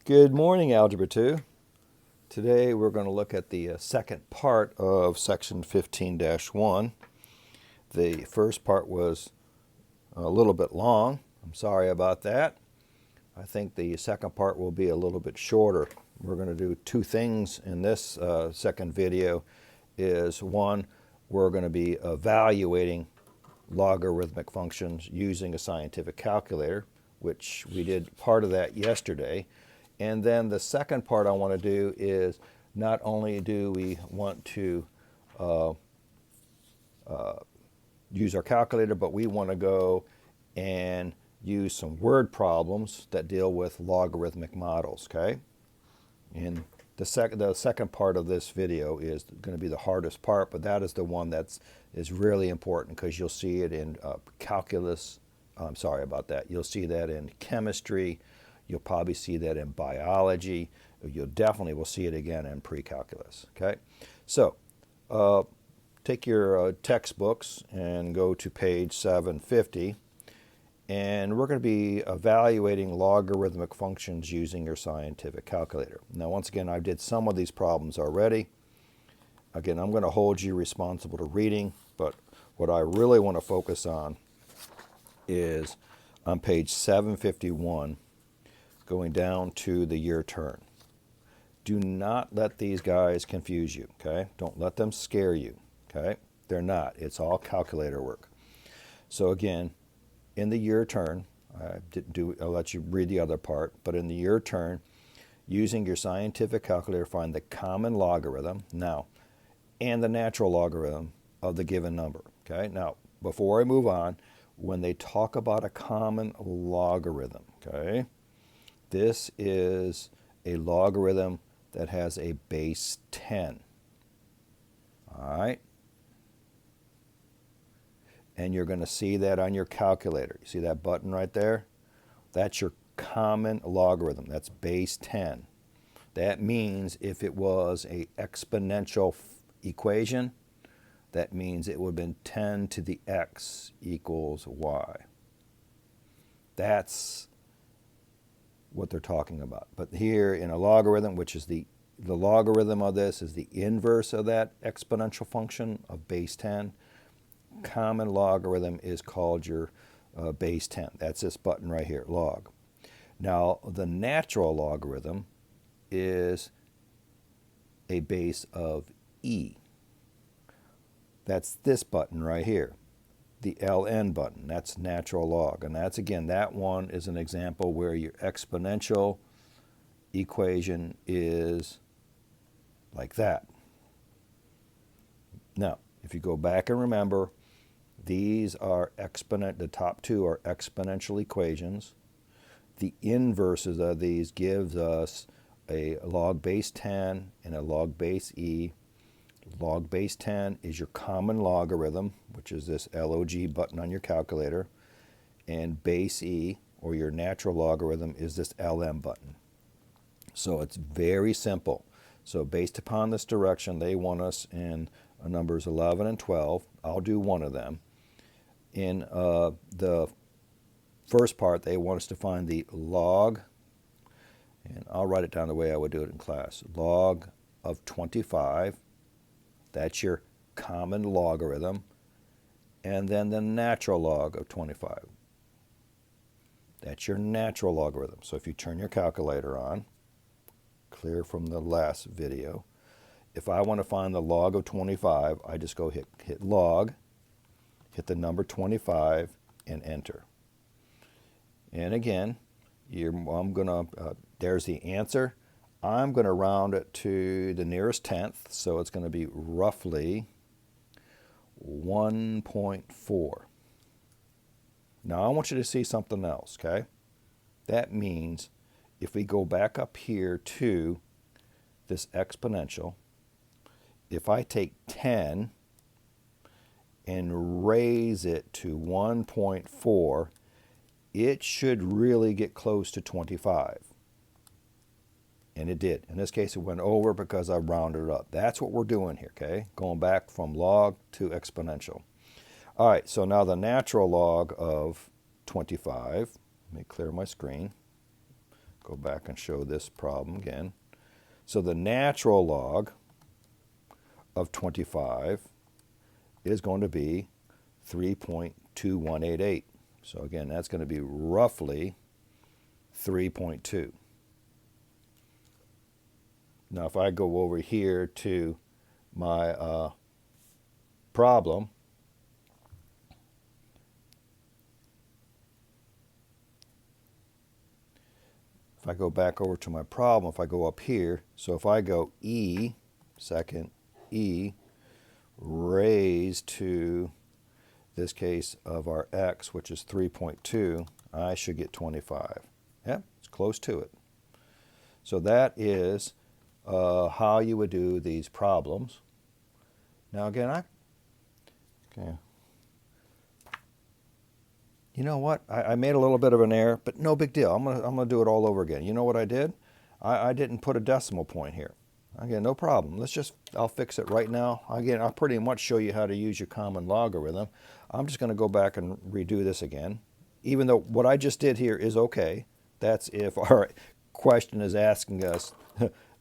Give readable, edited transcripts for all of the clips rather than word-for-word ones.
Good morning, Algebra 2. Today we're going to look at the second part of section 15-1. The first part was a little bit long. I'm sorry about that. I think the second part will be a little bit shorter. We're going to do two things in this second video. One, we're going to be evaluating logarithmic functions using a scientific calculator, which we did part of that yesterday. And then the second part I want to do is not only do we want to use our calculator, but we want to go and use some word problems that deal with logarithmic models, okay? And the second part of this video is going to be the hardest part, but that is the one is really important because you'll see it in calculus. I'm sorry about that. You'll see that in chemistry. You'll probably see that in biology. You'll definitely will see it again in pre-calculus, okay? So take your textbooks and go to page 750. And we're going to be evaluating logarithmic functions using your scientific calculator. Now, once again, I did some of these problems already. Again, I'm going to hold you responsible to reading, but what I really want to focus on is on page 751, going down to the year turn. Do not let these guys confuse you, okay? Don't let them scare you, okay? They're not. It's all calculator work. So again, in the year turn, I'll let you read the other part, but in the year turn, using your scientific calculator, find the common logarithm now and the natural logarithm of the given number, okay? Now, before I move on, when they talk about a common logarithm, okay, this is a logarithm that has a base 10, all right? And you're going to see that on your calculator. You see that button right there? That's your common logarithm. That's base 10. That means if it was an exponential equation, that means it would have been 10 to the x equals y. That's what they're talking about. But here in a logarithm, which is the logarithm of this is the inverse of that exponential function of base 10, common logarithm is called your base 10. That's this button right here, log. Now, the natural logarithm is a base of e. That's this button right here, the ln button. That's natural log. And that's, again, that one is an example where your exponential equation is like that. Now, if you go back and remember, these are the top two are exponential equations. The inverses of these gives us a log base 10 and a log base e. Log base 10 is your common logarithm, which is this log button on your calculator. And base e, or your natural logarithm, is this lm button. So it's very simple. So based upon this direction, they want us in numbers 11 and 12. I'll do one of them. In the first part, they want us to find the log, and I'll write it down the way I would do it in class. Log of 25, that's your common logarithm, and then the natural log of 25. That's your natural logarithm. So if you turn your calculator on, clear from the last video, if I want to find the log of 25, I just go hit log, hit the number 25, and enter. And again, there's the answer. I'm going to round it to the nearest tenth, so it's going to be roughly 1.4. Now I want you to see something else, okay? That means if we go back up here to this exponential, if I take 10 and raise it to 1.4, it should really get close to 25. And it did. In this case, it went over because I rounded it up. That's what we're doing here, okay? Going back from log to exponential. All right, so now the natural log of 25, let me clear my screen. go back and show this problem again. So the natural log of 25 is going to be 3.2188. So again, that's going to be roughly 3.2. Now if I go over here to my problem, if I go back over to my problem, if I go up here, so if I go e, second e, raised to this case of our x, which is 3.2, I should get 25. Yep, it's close to it. So that is how you would do these problems. Now again, you know what? I made a little bit of an error, but no big deal. I'm gonna do it all over again. You know what I did? I didn't put a decimal point here. Again, no problem. I'll fix it right now. Again, I'll pretty much show you how to use your common logarithm. I'm just going to go back and redo this again. Even though what I just did here is okay. That's if our question is asking us,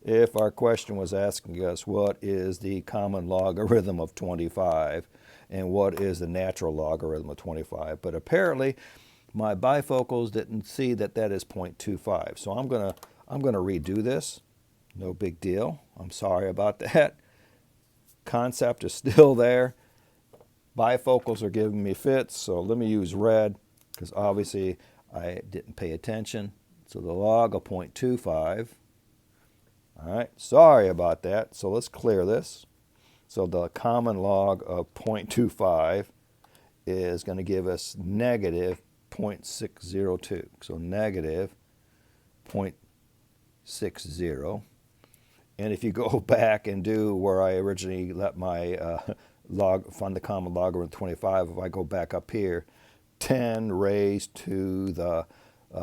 if our question was asking us what is the common logarithm of 25 and what is the natural logarithm of 25. But apparently my bifocals didn't see that that is 0.25. So I'm gonna redo this. No big deal. I'm sorry about that. Concept is still there. Bifocals are giving me fits, so let me use red because obviously I didn't pay attention. So the log of 0.25. All right, sorry about that. So let's clear this. So the common log of 0.25 is going to give us negative 0.602. So negative 0.60. And if you go back and do where I originally let my find the common logarithm of 25, if I go back up here, 10 raised to the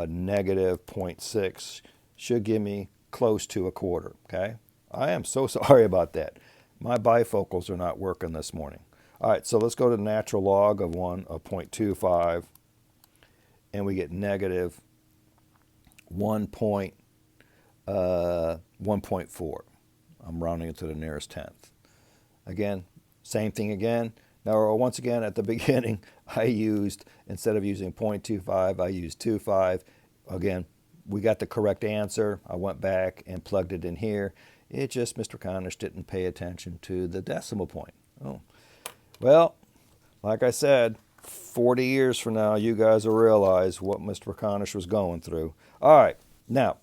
negative 0.6 should give me close to a quarter, okay? I am so sorry about that. My bifocals are not working this morning. All right, so let's go to the natural log of 0.25, and we get negative 1.4. I'm rounding it to the nearest tenth. Again, same thing again. Now, once again, at the beginning, I used, instead of using 0.25, I used 25. Again, we got the correct answer. I went back and plugged it in here. It just, Mr. Conish didn't pay attention to the decimal point. Oh. Well, like I said, 40 years from now, you guys will realize what Mr. Conish was going through. All right, now,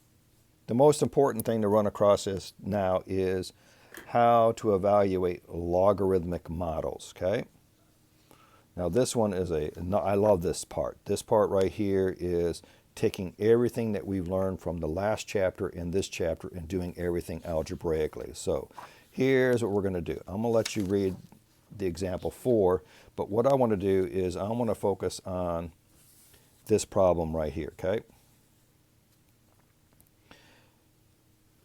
the most important thing to run across this now is how to evaluate logarithmic models, okay? Now this one is I love this part. This part right here is taking everything that we've learned from the last chapter and this chapter and doing everything algebraically. So here's what we're going to do. I'm going to let you read the example 4, but what I want to do is I want to focus on this problem right here, okay?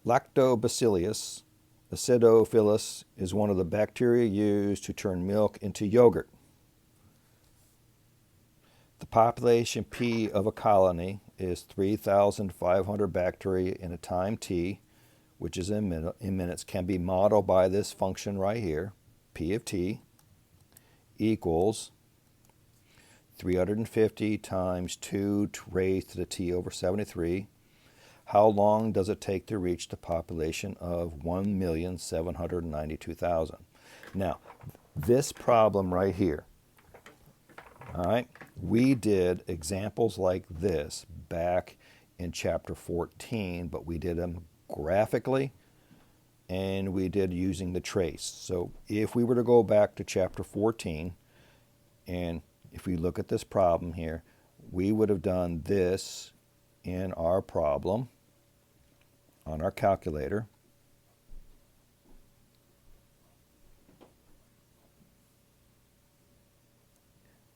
Lactobacillus acidophilus is one of the bacteria used to turn milk into yogurt. The population P of a colony is 3,500 bacteria in a time t, which is in minutes, can be modeled by this function right here. P of t equals 350 times 2 raised to the t over 73. How long does it take to reach the population of 1,792,000? Now, this problem right here, all right, we did examples like this back in chapter 14, but we did them graphically and we did using the trace. So if we were to go back to chapter 14 and if we look at this problem here, we would have done this in our problem on our calculator.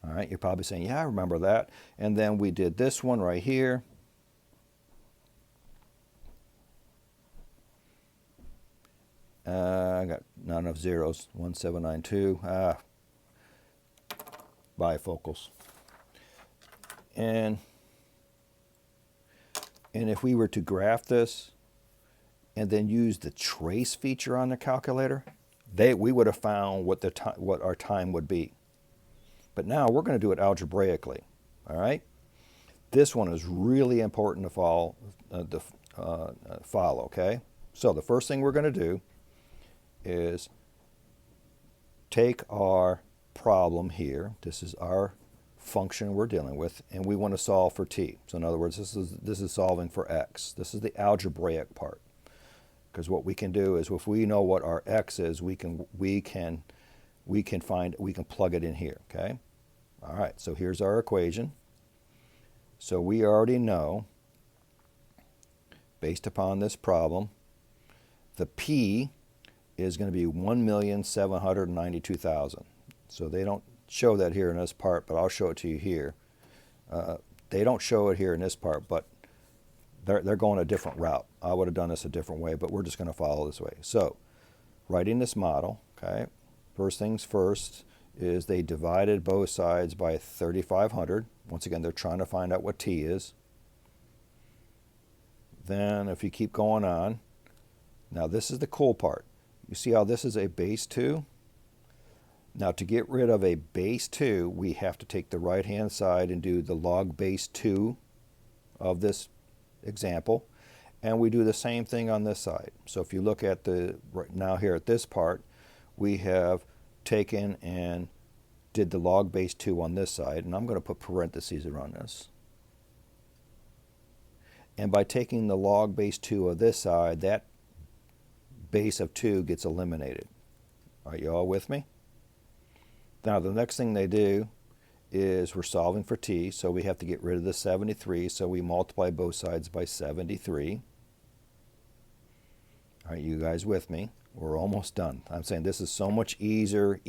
All right, you're probably saying, yeah, I remember that. And then we did this one right here. I got not enough zeros, 1792. Bifocals. And And if we were to graph this and then use the trace feature on the calculator, we would have found what our time would be. But now we're going to do it algebraically. All right? This one is really important to follow, okay? So the first thing we're going to do is take our problem here. This is our function we're dealing with, and we want to solve for t. So in other words, this is solving for x. This is the algebraic part. Because what we can do is, if we know what our x is, we can plug it in here. Okay. All right. So here's our equation. So we already know, based upon this problem, the p is going to be 1,792,000. So they don't show that here in this part, but I'll show it to you here. They don't show it here in this part, but they're going a different route. I would have done this a different way, but we're just going to follow this way. So writing this model, okay, first things first is they divided both sides by 3,500. Once again, they're trying to find out what t is. Then if you keep going on, now this is the cool part. You see how this is a base 2? Now to get rid of a base 2, we have to take the right-hand side and do the log base 2 of this example. And we do the same thing on this side. So if you look at now here at this part, we have taken and did the log base 2 on this side. And I'm going to put parentheses around this. And by taking the log base 2 of this side, that base of 2 gets eliminated. Are you all with me? Now the next thing they do is we're solving for t, so we have to get rid of the 73, so we multiply both sides by 73. Are you guys with me? We're almost done. I'm saying this is so much easier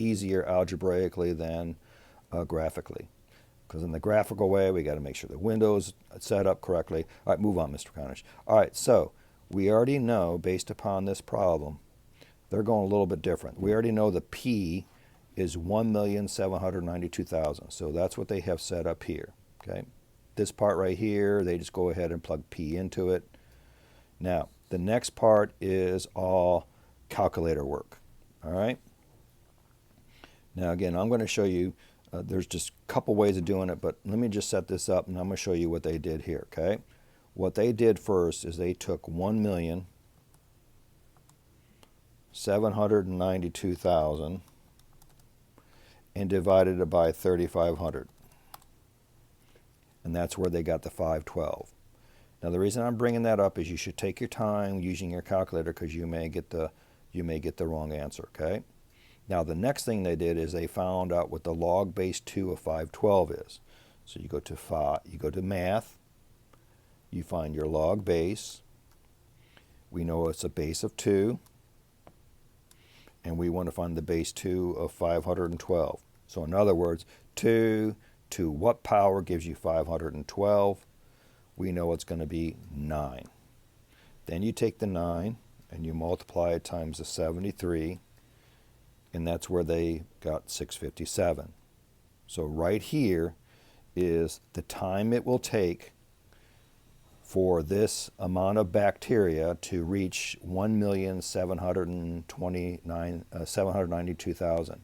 algebraically than graphically. Because in the graphical way, we got to make sure the window's set up correctly. All right, move on, Mr. Conish. All right, so we already know, based upon this problem, they're going a little bit different. We already know the p is 1,792,000. So that's what they have set up here. Okay, this part right here, they just go ahead and plug p into it. Now, the next part is all calculator work. All right. Now, again, I'm going to show you, there's just a couple ways of doing it, but let me just set this up and I'm going to show you what they did here. Okay. What they did first is they took 1,792,000 and divided it by 3,500. And that's where they got the 512. Now the reason I'm bringing that up is you should take your time using your calculator, because you may get the wrong answer. Okay. Now the next thing they did is they found out what the log base 2 of 512 is. So you go to math, you find your log base. We know it's a base of 2, and we want to find the base 2 of 512. So in other words, 2 to what power gives you 512? We know it's going to be 9. Then you take the 9 and you multiply it times the 73, and that's where they got 657. So right here is the time it will take for this amount of bacteria to reach 1,792,000.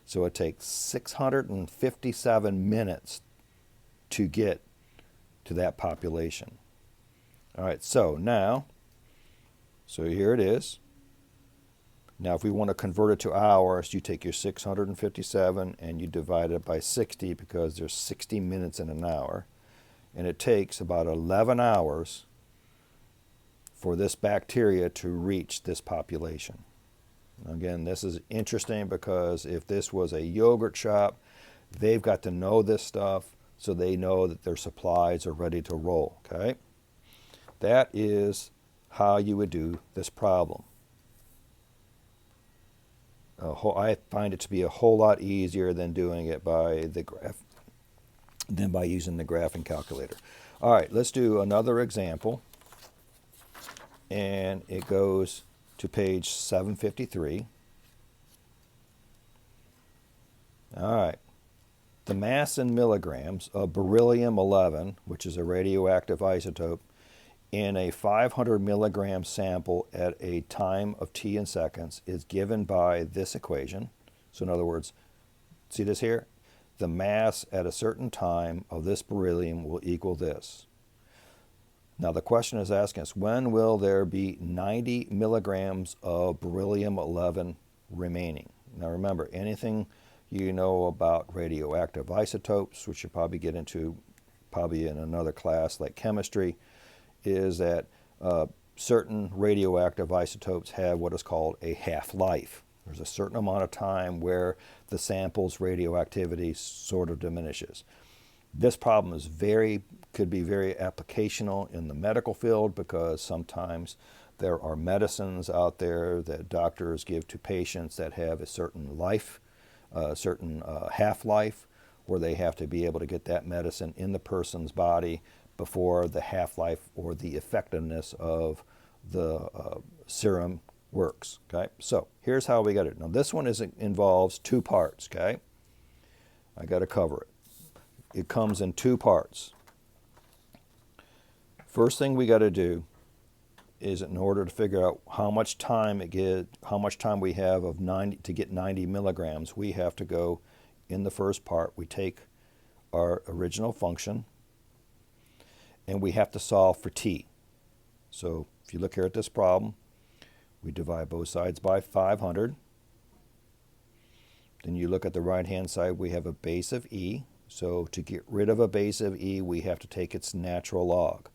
So it takes 657 minutes to get to that population. All right, so here it is. Now if we want to convert it to hours, you take your 657 and you divide it by 60, because there's 60 minutes in an hour. And it takes about 11 hours for this bacteria to reach this population. Again, this is interesting because if this was a yogurt shop, they've got to know this stuff so they know that their supplies are ready to roll. Okay? That is how you would do this problem. I find it to be a whole lot easier than doing it by the graph, than by using the graphing calculator. All right, let's do another example. And it goes to page 753. All right. The mass in milligrams of beryllium-11, which is a radioactive isotope, in a 500 milligram sample at a time of t in seconds is given by this equation. So in other words, see this here? The mass at a certain time of this beryllium will equal this. Now the question is asking us, when will there be 90 milligrams of beryllium-11 remaining? Now remember, anything you know about radioactive isotopes, which you'll probably get into probably in another class like chemistry, is that certain radioactive isotopes have what is called a half-life. There's a certain amount of time where the sample's radioactivity sort of diminishes. This problem is could be very applicational in the medical field, because sometimes there are medicines out there that doctors give to patients that have a certain half-life, where they have to be able to get that medicine in the person's body before the half-life or the effectiveness of the serum works. Okay, so here's how we got it. Now this one involves two parts. Okay, I got to cover it. It comes in two parts. First thing we got to do is, in order to figure out how much time we have to get 90 milligrams, we have to go in the first part. We take our original function and we have to solve for t. So if you look here at this problem, we divide both sides by 500. Then you look at the right hand side, we have a base of e. So to get rid of a base of e, we have to take its natural log.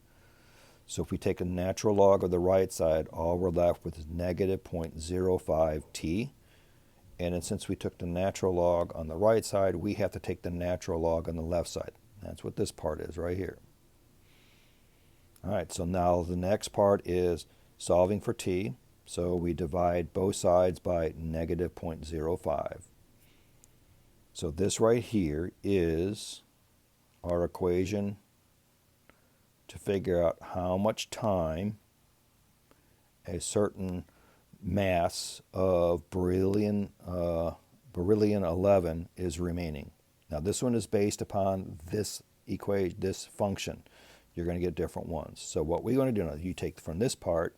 So if we take a natural log of the right side, all we're left with is negative 0.05 t. And then since we took the natural log on the right side, we have to take the natural log on the left side. That's what this part is right here. All right, so now the next part is solving for t. So we divide both sides by negative 0.05. So this right here is our equation to figure out how much time a certain mass of beryllium-11 is remaining. Now this one is based upon this equation, this function. You're going to get different ones. So what we're going to do now, you take from this part,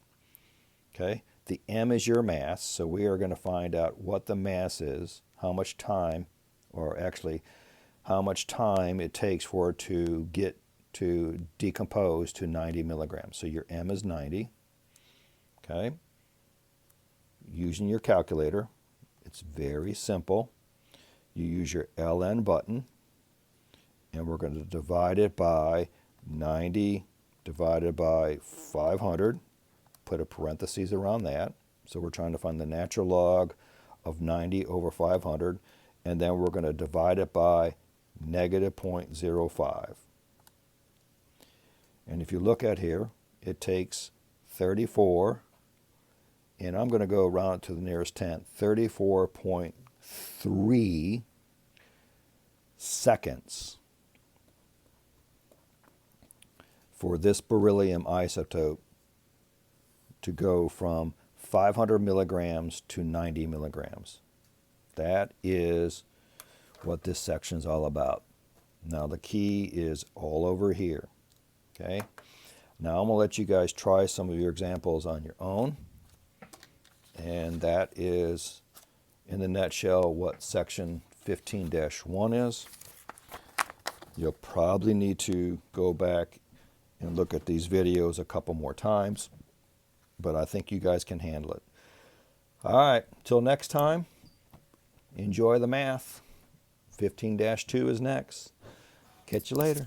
okay, the m is your mass, so we are going to find out what the mass is, how much time, or actually how much time it takes for it to get to decompose to 90 milligrams. So your m is 90, okay? Using your calculator, it's very simple. You use your ln button, and we're going to divide it by 90 divided by 500, put a parentheses around that. So we're trying to find the natural log of 90 over 500, and then we're going to divide it by negative 0.05. And if you look at here, it takes 34, and I'm going to go around to the nearest 10, 34.3 seconds for this beryllium isotope to go from 500 milligrams to 90 milligrams. That is what this section is all about. Now the key is all over here. Okay. Now I'm going to let you guys try some of your examples on your own. And that is, in the nutshell, what section 15-1 is. You'll probably need to go back and look at these videos a couple more times, but I think you guys can handle it. All right, till next time, enjoy the math. 15-2 is next. Catch you later.